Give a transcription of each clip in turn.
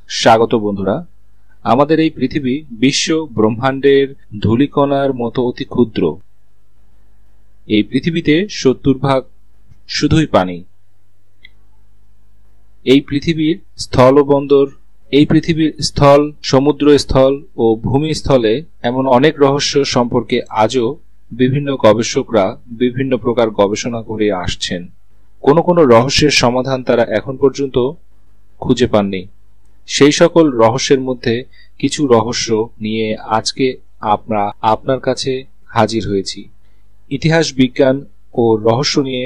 স্বাগত বন্ধুরা। আমাদের এই পৃথিবী বিশ্ব ব্রহ্মাণ্ডের ধূলিকণার মতো অতি ক্ষুদ্র। এই পৃথিবীতে 70% শুধুই পানি। এই পৃথিবীর স্থল ও বন্দর, এই পৃথিবীর স্থল, সমুদ্র স্থল ও ভূমিস্থলে এমন অনেক রহস্য সম্পর্কে আজও বিভিন্ন গবেষকরা বিভিন্ন প্রকার গবেষণা করে আসছেন। কোনো রহস্যের সমাধান তারা এখন পর্যন্ত খুঁজে পাননি। সেই সকল রহস্যের মধ্যে কিছু রহস্য নিয়ে আজকে আমরা আপনার কাছে হাজির হয়েছি। ইতিহাস, বিজ্ঞান ও রহস্য নিয়ে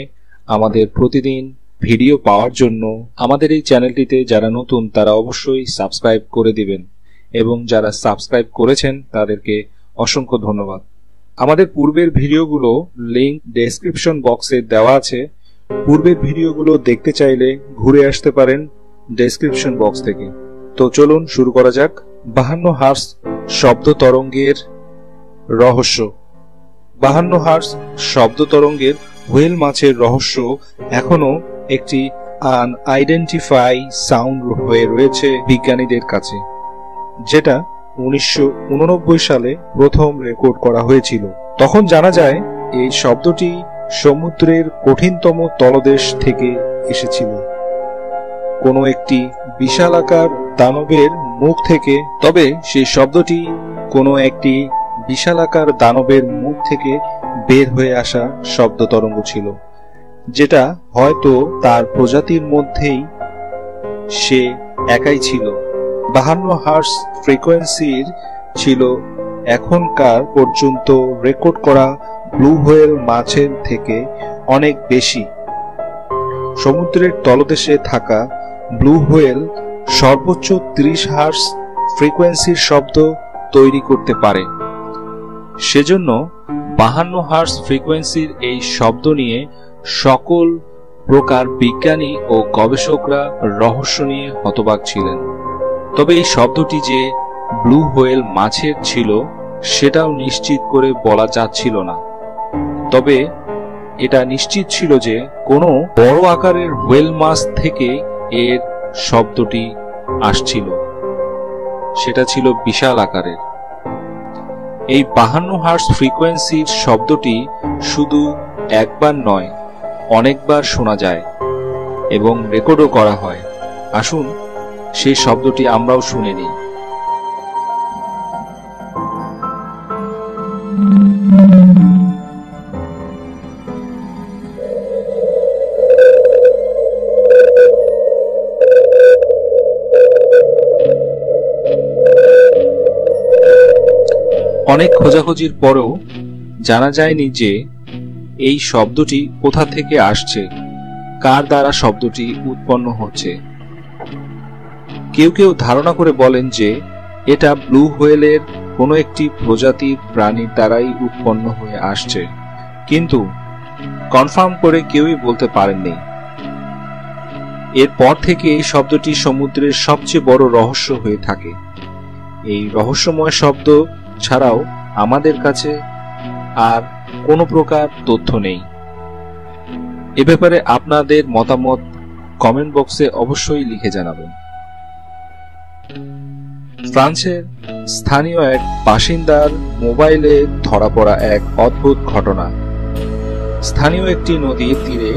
আমাদের প্রতিদিন ভিডিও পাওয়ার জন্য আমাদের এই চ্যানেলটিতে যারা নতুন তারা অবশ্যই সাবস্ক্রাইব করে দিবেন, এবং যারা সাবস্ক্রাইব করেছেন তাদেরকে অসংখ্য ধন্যবাদ। আমাদের পূর্বের ভিডিওগুলো লিংক ডেসক্রিপশন বক্সে দেওয়া আছে। পূর্বের ভিডিওগুলো দেখতে চাইলে ঘুরে আসতে পারেন ডেসক্রিপশন বক্স থেকে। তো চলুন শুরু করা যাক। 52 হার্টজ শব্দ তরঙ্গের রহস্য। 52 হার্টজ শব্দ তরঙ্গের হোয়েল মাছের রহস্য এখনো একটি আনআইডেন্টিফাই সাউন্ড হয়ে রয়েছে বিজ্ঞানীদের কাছে, যেটা 1989 সালে প্রথম রেকর্ড করা হয়েছিল। তখন জানা যায় এই শব্দটি সমুদ্রের কঠিনতম তলদেশ থেকে এসেছিল, কোনো একটি বিশালাকার দানবের মুখ থেকে। তবে সেই শব্দটি কোনো একটি বিশালাকার দানবের মুখ থেকে বের হয়ে আসা শব্দ তরঙ্গ ছিল, যেটা হয়তো তার প্রজাতির মধ্যেই সে একাই ছিল। 52 হার্টজ ফ্রিকোয়েন্সির ছিল এখনকার পর্যন্ত রেকর্ড করা ব্লু হোয়েল মাছের থেকে অনেক বেশি। সমুদ্রের তলদেশে থাকা ব্লু হোয়েল সর্বোচ্চ 30 হার্টজ ফ্রিকোয়েন্সির শব্দ তৈরি করতে পারে। সেজন্য 52 হার্টজ ফ্রিকোয়েন্সির এই শব্দ নিয়ে সকল প্রকার বিজ্ঞানী ও গবেষকরা রহস্য নিয়ে হতবাক ছিলেন। তবে এই শব্দটি যে ব্লু হোয়েল মাছের ছিল সেটাও নিশ্চিত করে বলা যাচ্ছিল না। তবে এটা নিশ্চিত ছিল যে কোনো বড় আকারের হোয়েল মাছ থেকে এর শব্দটি আসছিল, সেটা ছিল বিশাল আকারের। এই 52 হার্টজ ফ্রিকোয়েন্সির শব্দটি শুধু একবার নয়, অনেকবার শোনা যায় এবং রেকর্ডও করা হয়। আসুন সেই শব্দটি আমরাও শুনে নিই। অনেক খোঁজাখুঁজির পরেও জানা যায়নি যে এই শব্দটি কোথা থেকে আসছে, কার দ্বারা শব্দটি উৎপন্ন হচ্ছে। কেউ কেউ ধারণা করে বলেন যে এটা ব্লু হোয়েলের কোনো একটি প্রজাতির প্রাণীর দ্বারাই উৎপন্ন হয়ে আসছে, কিন্তু কনফার্ম করে কেউই বলতে পারেননি। এরপর থেকে এই শব্দটি সমুদ্রের সবচেয়ে বড় রহস্য হয়ে থাকে। এই রহস্যময় শব্দ ছাড়াও আমাদের কাছে আর কোনো প্রকার তথ্য নেই। এ ব্যাপারে আপনাদের মতামত কমেন্ট বক্সে অবশ্যই লিখে জানাবেন। ফ্রান্সের স্থানীয় এক বাসিন্দার মোবাইলে ধরা পড়া এক অদ্ভুত ঘটনা। স্থানীয় একটি নদীর তীরে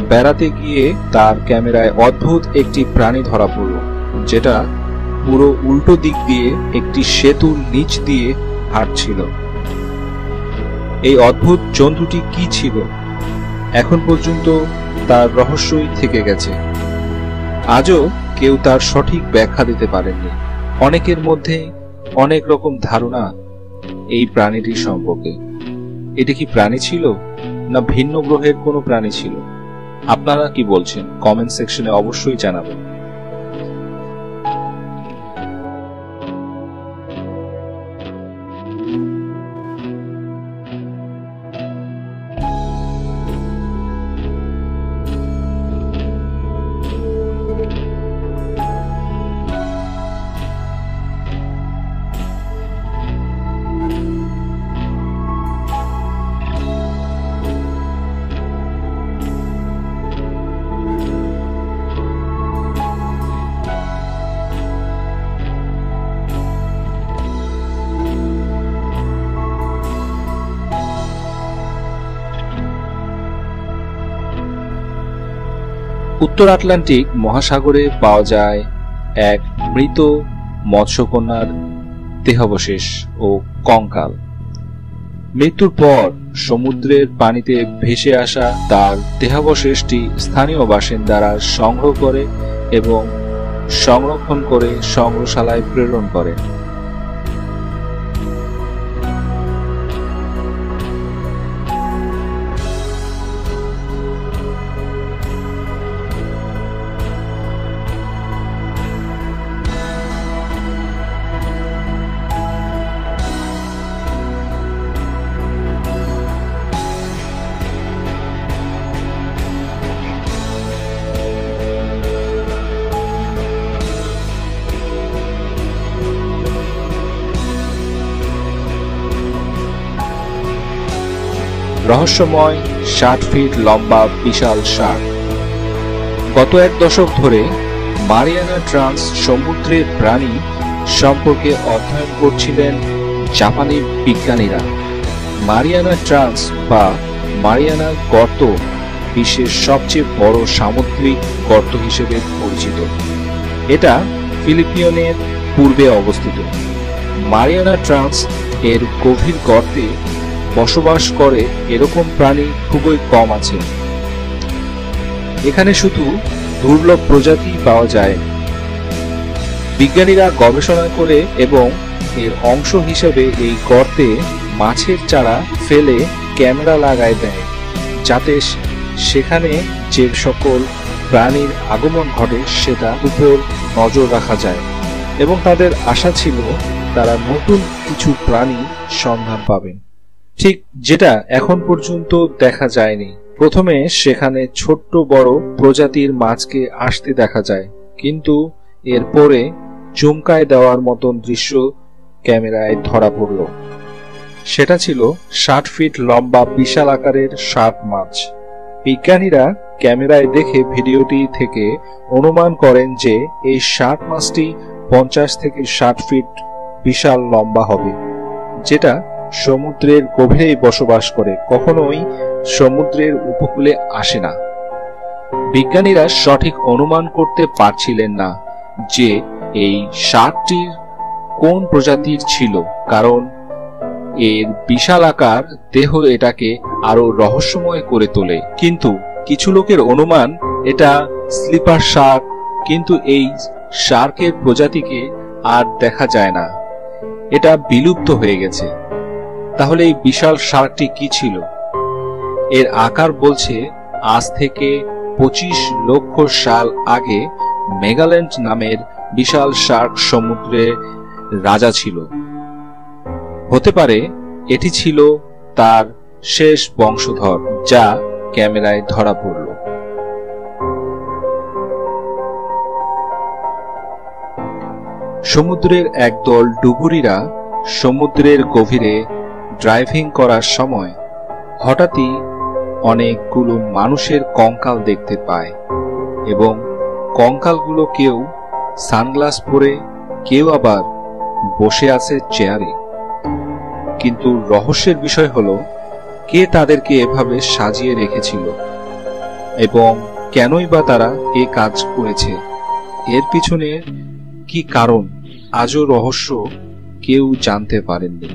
বেড়াতে গিয়ে তার ক্যামেরায় অদ্ভুত একটি প্রাণী ধরা পড়ল, যেটা পুরো উল্টো দিক দিয়ে একটি সেতুর নিচ দিয়ে হাঁটছিল। এই অদ্ভুত জন্তুটি কি ছিল এখন পর্যন্ত তার রহস্যই থেকে গেছে। আজও কেউ তার সঠিক ব্যাখ্যা দিতে পারেননি। অনেকের মধ্যে অনেক রকম ধারণা এই প্রাণীটি সম্পর্কে। এটি কি প্রাণী ছিল না ভিন্ন গ্রহের কোনো প্রাণী ছিল? আপনারা কি বলছেন কমেন্ট সেকশনে অবশ্যই জানাবেন। উত্তর আটলান্টিক মহাসাগরে পাওয়া যায় এক মৃত মৎস্যকন্যার দেহাবশেষ ও কঙ্কাল। মৃত্যুর পর সমুদ্রের পানিতে ভেসে আসা তার দেহাবশেষটি স্থানীয় বাসিন্দারা সংগ্রহ করে এবং সংরক্ষণ করে সংগ্রহশালায় প্রেরণ করে। রহস্যময় 60 ফিট লম্বা বিশাল শার্ক। গত এক দশক ধরে মারিয়ানা ট্রান্স সমুদ্রের প্রাণী সম্পর্কে অধ্যয়ন করছিলেন জাপানি বিজ্ঞানীরা। মারিয়ানা ট্রান্স বা মারিয়ানা গর্ত বিশ্বের সবচেয়ে বড় সামুদ্রিক গর্ত হিসেবে পরিচিত। এটা ফিলিপিনের পূর্বে অবস্থিত। মারিয়ানা ট্রান্স এর গভীর গর্তে বসবাস করে এরকম প্রাণী খুবই কম আছে। এখানে শুধু দুর্লভ প্রজাতি পাওয়া যায়। বিজ্ঞানীরা গবেষণা করে এবং এর অংশ হিসেবে এই গর্তে মাছের চারা ফেলে ক্যামেরা লাগায় দেয়, যাতে সেখানে যে সকল প্রাণীর আগমন ঘটে সেটার উপর নজর রাখা যায় এবং তাদের আশা ছিল তারা নতুন কিছু প্রাণী সন্ধান পাবেন, ঠিক যেটা এখন পর্যন্ত দেখা যায়নি। প্রথমে সেখানে ছোট্ট বড় প্রজাতির মাছকে আসতে দেখা যায়, কিন্তু এরপরে চমকায় দেওয়ার মতন দৃশ্য ক্যামেরায় ধরা পড়ল। সেটা ছিল 60 ফিট লম্বা বিশাল আকারের শার্ক মাছ। বিজ্ঞানীরা ক্যামেরায় দেখে ভিডিওটি থেকে অনুমান করেন যে এই শার্ক মাছটি 50 থেকে 60 ফিট বিশাল লম্বা হবে, যেটা সমুদ্রের গভীরেই বসবাস করে, কখনোই সমুদ্রের উপকূলে আসে না। বিজ্ঞানীরা সঠিক অনুমান করতে পারছিলেন না যে এই শার্কটির কোন প্রজাতির ছিল, কারণ এর বিশাল আকার দেহ এটাকে আরো রহস্যময় করে তোলে। কিন্তু কিছু লোকের অনুমান এটা স্লিপার শার্ক, কিন্তু এই শার্কের প্রজাতিকে আর দেখা যায় না, এটা বিলুপ্ত হয়ে গেছে। তাহলে এই বিশাল শার্কটি কি ছিল? এর আকার বলছে আজ থেকে 25 লক্ষ সাল আগে মেগাল্যান্ড নামের বিশাল শার্ক সমুদ্রে রাজা ছিল। হতে পারে এটি ছিল তার শেষ বংশধর, যা ক্যামেরায় ধরা পড়ল। সমুদ্রের একদল ডুবুরিরা সমুদ্রের গভীরে ড্রাইভিং করার সময় হঠাৎই অনেকগুলো মানুষের কঙ্কাল দেখতে পায় এবং কঙ্কালগুলো কেউ সানগ্লাস পরে, কেউ আবার বসে আছে চেয়ারে। কিন্তু রহস্যের বিষয় হলো কে তাদেরকে এভাবে সাজিয়ে রেখেছিল এবং কেনই বা তারা এ কাজ করেছে। এর পিছনে কি কারণ আজও রহস্য কেউ জানতে পারেননি।